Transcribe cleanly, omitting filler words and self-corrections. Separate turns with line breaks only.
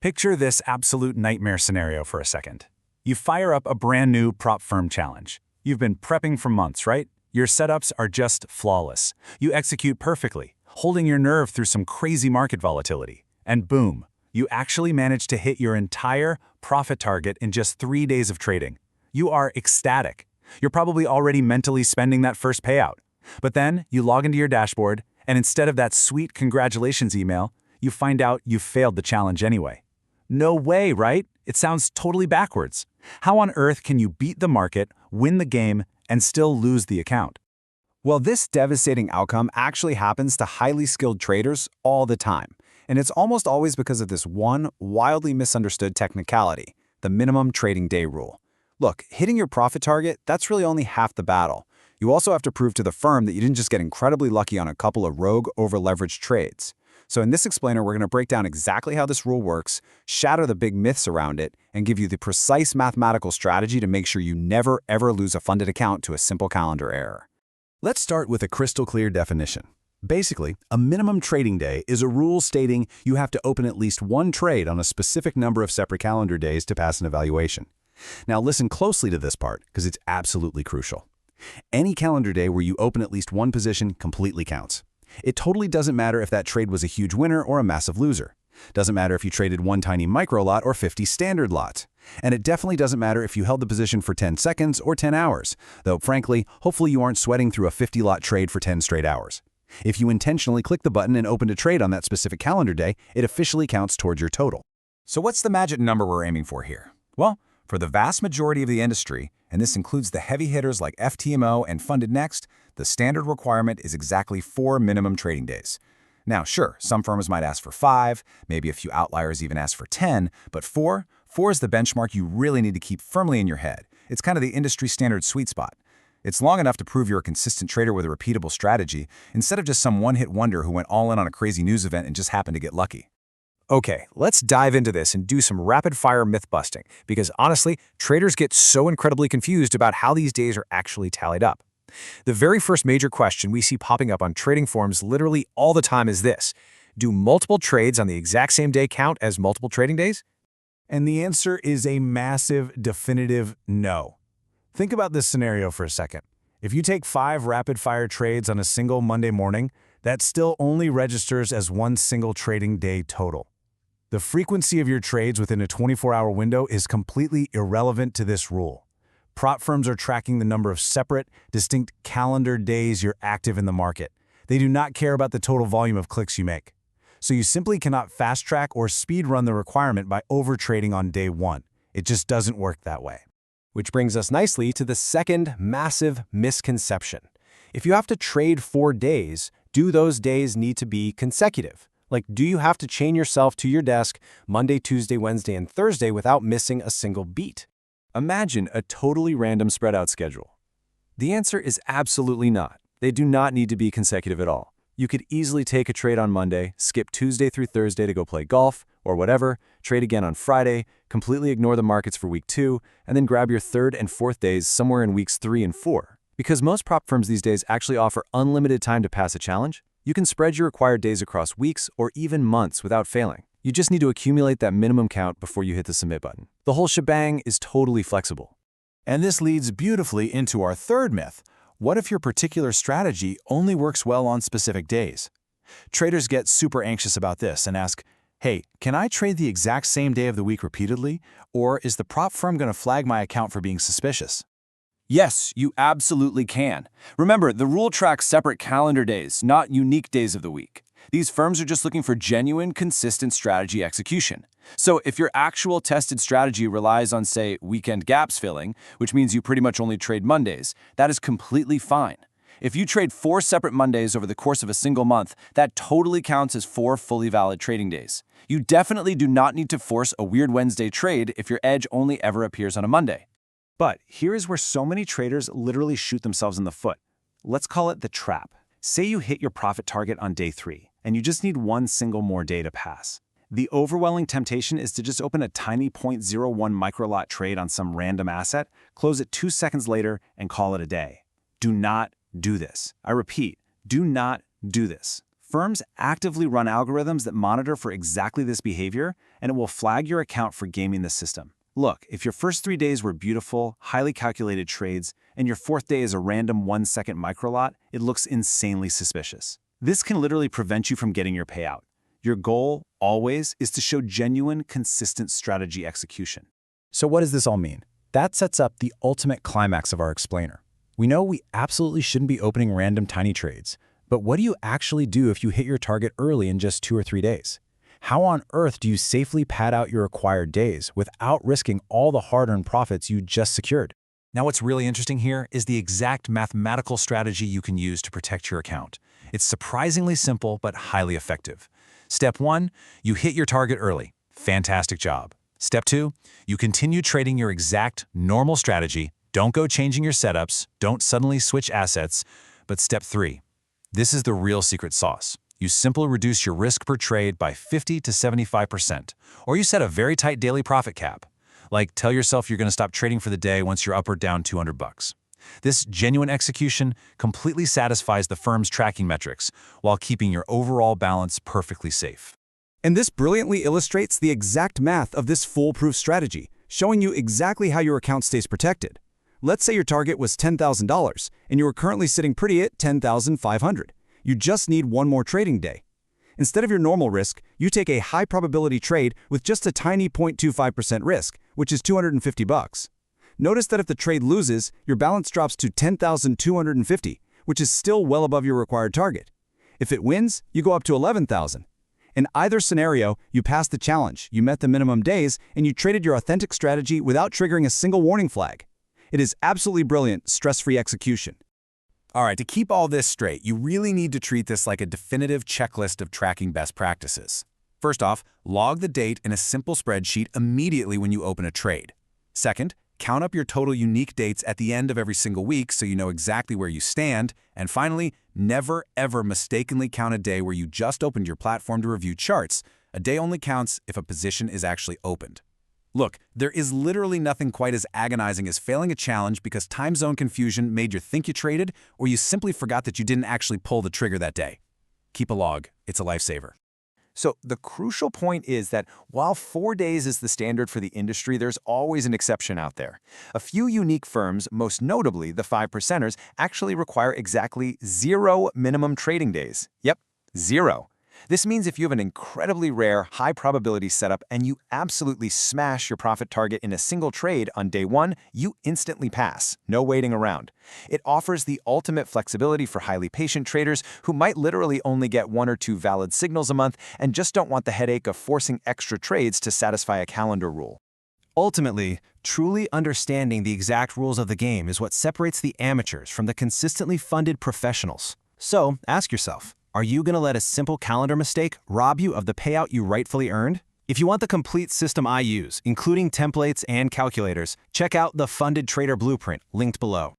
Picture this absolute nightmare scenario for a second. You fire up a brand new prop firm challenge. You've been prepping for months, right? Your setups are just flawless. You execute perfectly, holding your nerve through some crazy market volatility. And boom, you actually manage to hit your entire profit target in just 3 days of trading. You are ecstatic. You're probably already mentally spending that first payout. But then you log into your dashboard, and instead of that sweet congratulations email, you find out you failed the challenge anyway. No way, right? It sounds totally backwards. How on earth can you beat the market, win the game, and still lose the account?
Well, this devastating outcome actually happens to highly skilled traders all the time. And it's almost always because of this one wildly misunderstood technicality, the minimum trading day rule. Look, hitting your profit target, that's really only half the battle. You also have to prove to the firm that you didn't just get incredibly lucky on a couple of rogue, over-leveraged trades. So in this explainer, we're going to break down exactly how this rule works, shatter the big myths around it, and give you the precise mathematical strategy to make sure you never, ever lose a funded account to a simple calendar error.
Let's start with a crystal clear definition. Basically, a minimum trading day is a rule stating you have to open at least one trade on a specific number of separate calendar days to pass an evaluation. Now listen closely to this part because it's absolutely crucial. Any calendar day where you open at least one position completely counts. It totally doesn't matter if that trade was a huge winner or a massive loser. Doesn't matter if you traded one tiny micro lot or 50 standard lots. And it definitely doesn't matter if you held the position for 10 seconds or 10 hours, though frankly, hopefully you aren't sweating through a 50-lot trade for 10 straight hours. If you intentionally click the button and opened a trade on that specific calendar day, it officially counts towards your total.
So what's the magic number we're aiming for here? Well, for the vast majority of the industry, and this includes the heavy hitters like FTMO and FundedNext, the standard requirement is exactly 4 minimum trading days. Now, sure, some firms might ask for 5, maybe a few outliers even ask for 10, but 4 is the benchmark you really need to keep firmly in your head. It's kind of the industry standard sweet spot. It's long enough to prove you're a consistent trader with a repeatable strategy, instead of just some one-hit wonder who went all in on a crazy news event and just happened to get lucky.
Okay, let's dive into this and do some rapid-fire myth-busting, because honestly, traders get so incredibly confused about how these days are actually tallied up. The very first major question we see popping up on trading forums literally all the time is this: do multiple trades on the exact same day count as multiple trading days?
And the answer is a massive, definitive no. Think about this scenario for a second. If you take 5 rapid-fire trades on a single Monday morning, that still only registers as one single trading day total. The frequency of your trades within a 24-hour window is completely irrelevant to this rule. Prop firms are tracking the number of separate, distinct calendar days you're active in the market. They do not care about the total volume of clicks you make. So you simply cannot fast-track or speed-run the requirement by overtrading on day 1. It just doesn't work that way.
Which brings us nicely to the second massive misconception. If you have to trade 4 days, do those days need to be consecutive? Like, do you have to chain yourself to your desk Monday, Tuesday, Wednesday, and Thursday without missing a single beat?
Imagine a totally random spread out schedule. The answer is absolutely not. They do not need to be consecutive at all. You could easily take a trade on Monday, skip Tuesday through Thursday to go play golf or whatever, trade again on Friday, completely ignore the markets for week 2, and then grab your 3rd and 4th days somewhere in weeks 3 and 4. Because most prop firms these days actually offer unlimited time to pass a challenge, you can spread your required days across weeks or even months without failing. You just need to accumulate that minimum count before you hit the submit button. The whole shebang is totally flexible.
And this leads beautifully into our third myth. What if your particular strategy only works well on specific days? Traders get super anxious about this and ask, hey, can I trade the exact same day of the week repeatedly? Or is the prop firm going to flag my account for being suspicious?
Yes, you absolutely can. Remember, the rule tracks separate calendar days, not unique days of the week. These firms are just looking for genuine, consistent strategy execution. So if your actual tested strategy relies on, say, weekend gaps filling, which means you pretty much only trade Mondays, that is completely fine. If you trade 4 separate Mondays over the course of a single month, that totally counts as 4 fully valid trading days. You definitely do not need to force a weird Wednesday trade if your edge only ever appears on a Monday.
But here is where so many traders literally shoot themselves in the foot. Let's call it the trap. Say you hit your profit target on day 3, and you just need one single more day to pass. The overwhelming temptation is to just open a tiny 0.01 microlot trade on some random asset, close it 2 seconds later, and call it a day. Do not do this. I repeat, do not do this.
Firms actively run algorithms that monitor for exactly this behavior, and it will flag your account for gaming the system. Look, if your first 3 days were beautiful, highly calculated trades, and your fourth day is a random 1-second microlot, it looks insanely suspicious. This can literally prevent you from getting your payout. Your goal, always, is to show genuine, consistent strategy execution.
So what does this all mean? That sets up the ultimate climax of our explainer. We know we absolutely shouldn't be opening random tiny trades, but what do you actually do if you hit your target early in just 2 or 3 days? How on earth do you safely pad out your acquired days without risking all the hard-earned profits you just secured?
Now what's really interesting here is the exact mathematical strategy you can use to protect your account. It's surprisingly simple but highly effective. Step 1, you hit your target early. Fantastic job. Step 2, you continue trading your exact normal strategy. Don't go changing your setups, don't suddenly switch assets. But step 3, this is the real secret sauce. You simply reduce your risk per trade by 50 to 75%, or you set a very tight daily profit cap. Like tell yourself you're going to stop trading for the day once you're up or down $200. This genuine execution completely satisfies the firm's tracking metrics while keeping your overall balance perfectly safe.
And this brilliantly illustrates the exact math of this foolproof strategy, showing you exactly how your account stays protected. Let's say your target was $10,000 and you are currently sitting pretty at $10,500. You just need one more trading day. Instead of your normal risk, you take a high probability trade with just a tiny 0.25% risk, which is $250. Notice that if the trade loses, your balance drops to $10,250, which is still well above your required target. If it wins, you go up to $11,000. In either scenario, you passed the challenge, you met the minimum days, and you traded your authentic strategy without triggering a single warning flag. It is absolutely brilliant, stress-free execution.
All right, to keep all this straight, you really need to treat this like a definitive checklist of tracking best practices. First off, log the date in a simple spreadsheet immediately when you open a trade. Second, count up your total unique dates at the end of every single week so you know exactly where you stand. And finally, never ever mistakenly count a day where you just opened your platform to review charts. A day only counts if a position is actually opened. Look, there is literally nothing quite as agonizing as failing a challenge because time zone confusion made you think you traded, or you simply forgot that you didn't actually pull the trigger that day. Keep a log. It's a lifesaver.
So the crucial point is that while 4 days is the standard for the industry, there's always an exception out there. A few unique firms, most notably the 5%ers, actually require exactly 0 minimum trading days. Yep, 0. This means if you have an incredibly rare, high-probability setup and you absolutely smash your profit target in a single trade on day 1, you instantly pass, no waiting around. It offers the ultimate flexibility for highly patient traders who might literally only get 1 or 2 valid signals a month and just don't want the headache of forcing extra trades to satisfy a calendar rule. Ultimately, truly understanding the exact rules of the game is what separates the amateurs from the consistently funded professionals. So, ask yourself, are you going to let a simple calendar mistake rob you of the payout you rightfully earned? If you want the complete system I use, including templates and calculators, check out the Funded Trader Blueprint, linked below.